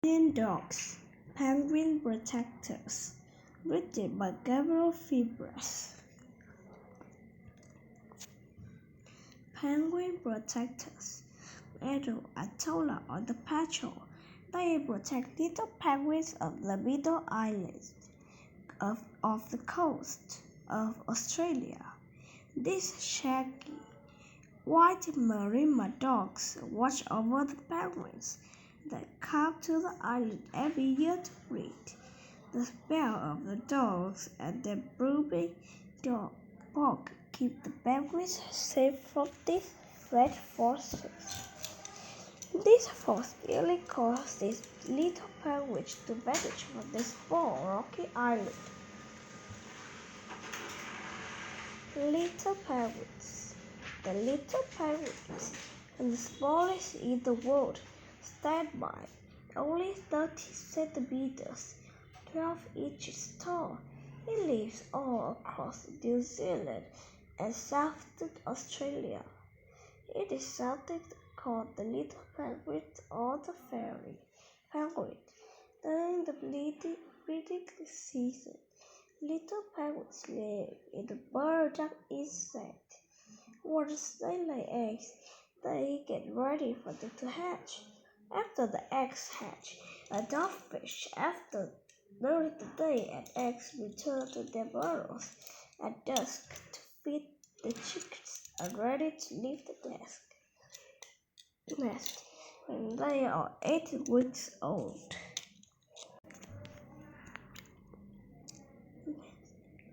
Penguin Dogs, Penguin Protectors, written by Gabriel Fibras. Penguin Protectors. Meadow Atolla on the patrol. They protect little penguins of the middle islands of the coast of Australia. These shaggy, white Marima dogs watch over the penguins that come to the island every year to breed. The smell of the dogs and their blooming bog keep the penguins safe from these red forces. This force nearly causes little penguins to vanish from this small rocky island. Little penguins. The little penguins and the smallest in the world stand by, only 30 centimeters, 12 inches tall. It lives all across New Zealand and Southern Australia. It is sometimes called the little penguin or the fairy penguin. During the breeding season, little penguins live in the burdock insect. Once they lay eggs, they get ready for them to hatch. After the eggs hatch, adult fish during the day and eggs return to their burrows at dusk to feed the chickens are ready to leave the nest when they are 8 weeks old.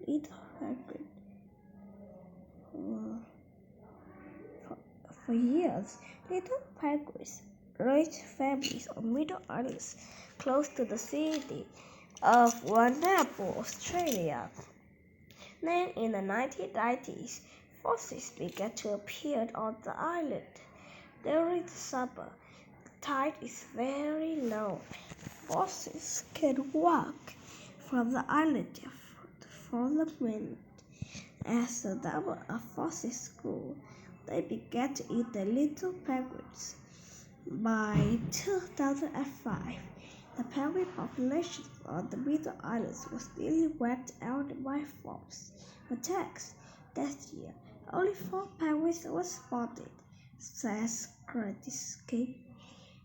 Little penguin. For years, little penguins raised families on middle islands close to the city of Wanneroo, Australia. Then in the 1990s, fossils began to appear on the island. During the summer, the tide is very low. Fossils can walk from the island for the mainland. As the number of fossils grew, they began to eat the little penguins. By 2005, the penguin population on the Middle Islands was nearly wiped out by force attacks. That year, only 4 penguins were spotted, says Curtis King.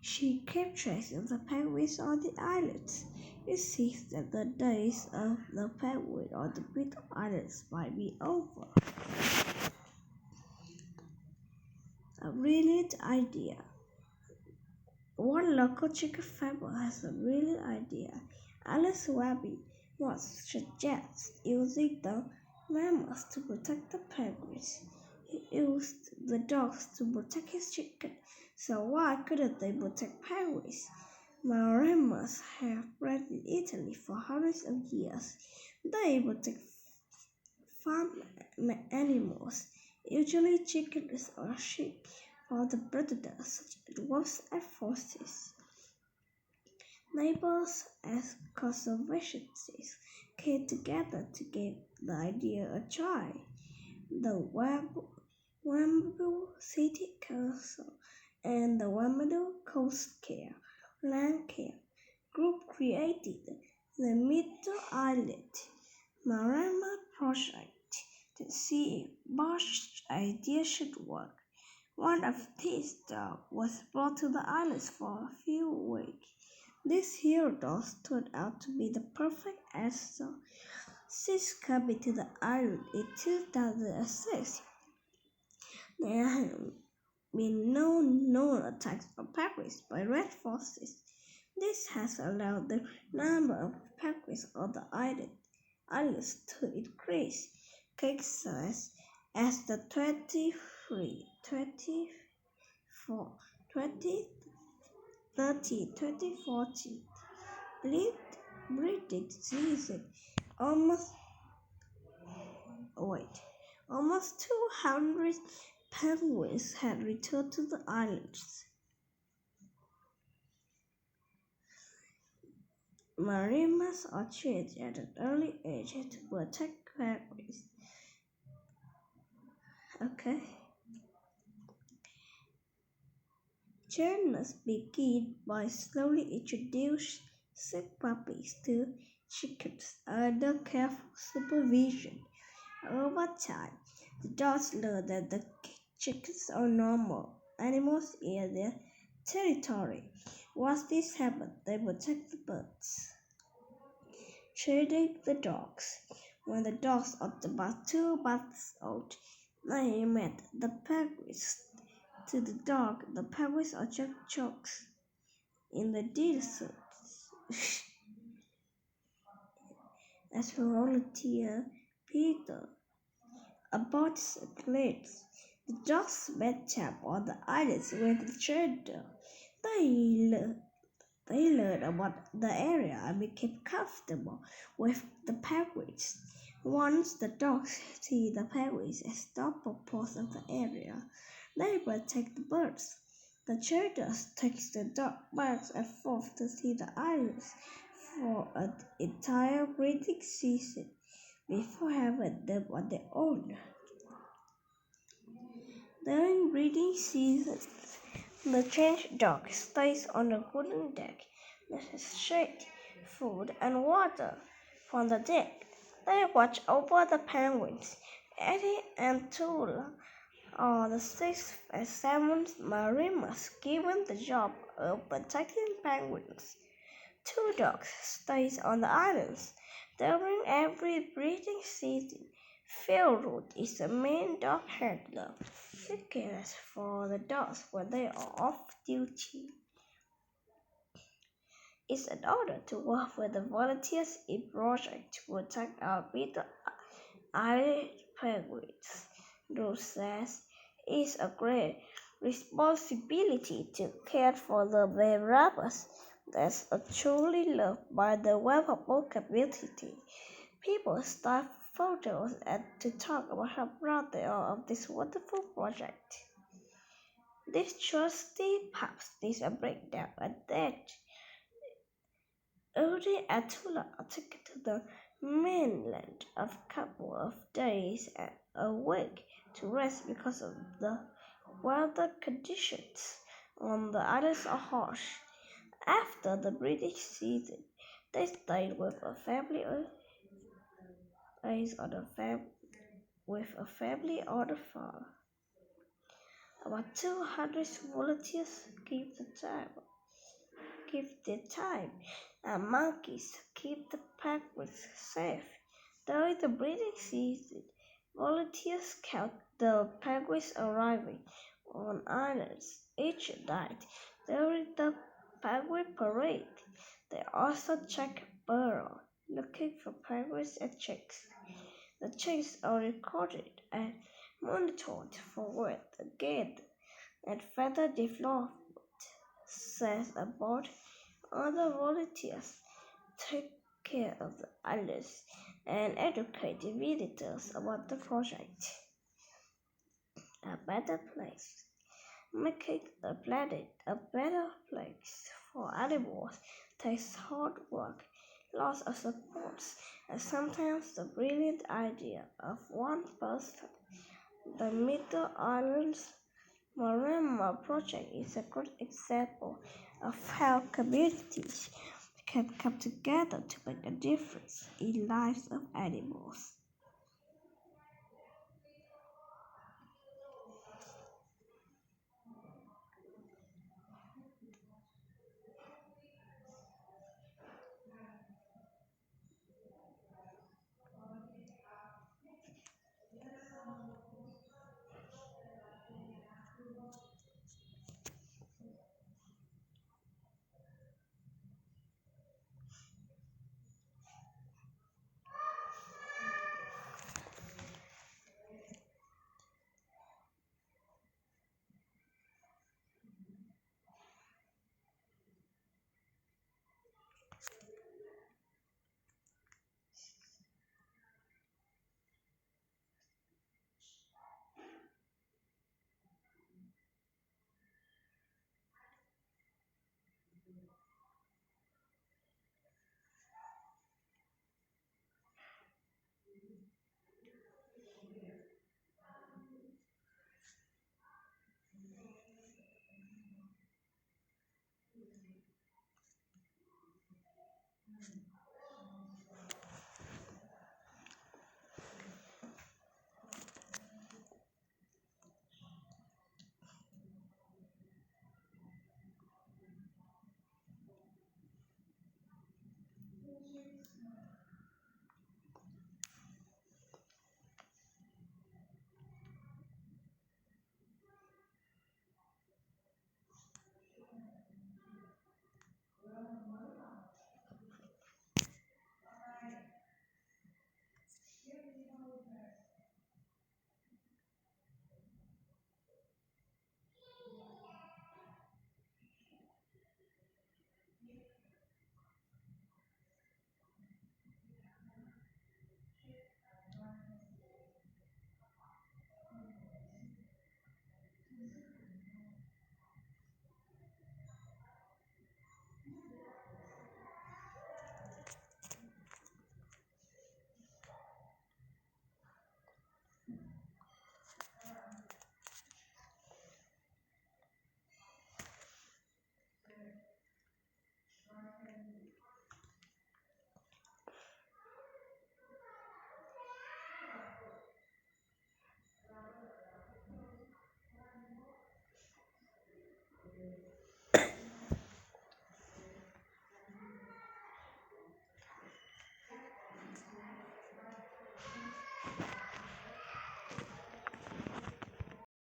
She kept tracing the penguins on the islands. It seems that the days of the penguin on the Middle Islands might be over. A brilliant idea. One local chicken farmer has a brilliant idea. Alice Webby suggests using the mammals to protect the penguins. He used the dogs to protect his chicken, so why couldn't they protect penguins? Marimas have bred in Italy for hundreds of years. They protect farm animals, usually chickens or sheep, from the predators such as wolves and foxes. Neighbors and conservationists came together to give the idea a try. The Wambu City Council and the Wambu Coast Care Land Care Group created the Middle Island Marama Project to see if Bosch's idea should work. One of these dogs was brought to the islands for a few weeks. These hero dogs turned out to be the perfect answer. Since coming to the island in 2006, there have been no known attacks on penguins by red foxes. This has allowed the number of penguins on the islands to increase. King says as the 2040 breeding season, almost 200 penguins had returned to the islands. Marimas are trained at an early age to protect penguins. Okay. Journalists begin by slowly introducing puppies to chickens under careful supervision. Over time, the dogs learn that the chickens are normal animals in their territory. Once this happens, they protect the birds. Training the dogs. When the dogs are about 2 months old, they met the penguins. To the dog, the penguins are just jokes. In the desert, as volunteer Peter about claims, the dogs met Chap on the islands with the trader. They learned They learned about the area and became comfortable with the penguins. Once the dogs see the penguins as double parts of the area, they protect the birds. The traders take the dog back and forth to see the islands for an entire breeding season before having them on their own. During breeding season, the trained dog stays on the wooden deck. This is shade, food, and water from the deck. They watch over the penguins. Eddie and Tula are the sixth and seventh mariners given the job of protecting penguins. 2 dogs stays on the islands during every breeding season. Philroot is the main dog handler. He cares for the dogs when they are off duty. It's an honor to work with the volunteers in project to protect our little island penguins. Rose says it's a great responsibility to care for the rabbits. That's a truly loved by the Webable community. People start photos and to talk about how proud they are of this wonderful project. This trusty pups needs a breakdown and then Uri and Tula are taken to the mainland a couple of days and a week to rest because of the weather conditions on the islands are harsh. After the breeding season, they stayed with a family on a farm. About 200 volunteers give their time, and monkeys to keep the penguins safe. During the breeding season, volunteers count the penguins arriving on islands each night during the penguin parade. They also check burrow, looking for penguins and chicks. The chicks are recorded and monitored for weight gain and feather development, says about other volunteers take care of the islands and educate the visitors about the project. A better place. Making the planet a better place for animals takes hard work, lots of support, and sometimes the brilliant idea of one person. The Middle Islands Marine Project is a good example of how communities can come together to make a difference in lives of animals.